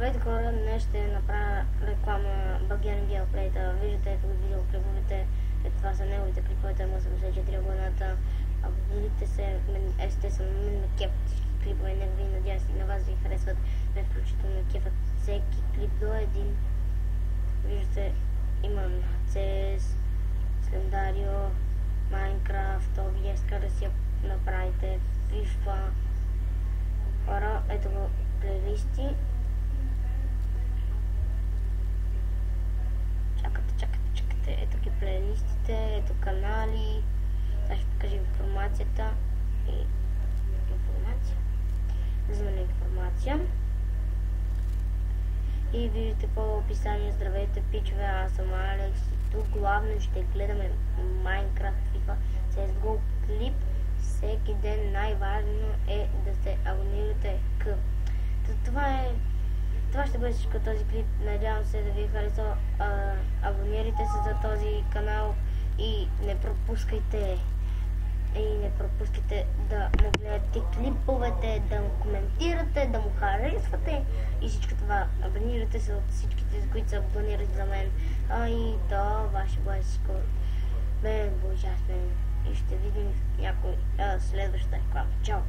Здравейте хора, днес ще направя реклама Багян Геоплейта. Виждате ето видеоклиповете, това са неговите клипове, има 84 абоната. Абонирайте се, естествено, мен ме кефат всички клипове негови, надявам се на вас ви харесват, ме включително кефат всеки клип до един. Виждате, имам CS, Slendario, Minecraft, OBS, да си я направите, FIFA. Хора, ето го плейлисти. Чакате, ето ги плейлистите, ето канали. Сега ще покажа информацията и информация. Взимаме информация. И виждате по описание, здравейте пичове, аз съм Алекс и тук главно ще гледаме Minecraft, FIFA, CSGO клип. Всеки ден най-важно е да се абонирате към. Това ще бъде всичко този клип. Надявам се да ви хареса. Абонирайте се за този канал и не пропускайте да му гледате клиповете, да му коментирате, да му харесвате и всичко това. Абонирайте се от всичките, за които са абонирали за мен. И това ще бъде всичко. Мен е ужасно. И ще видим някой следващата реклама. Чао!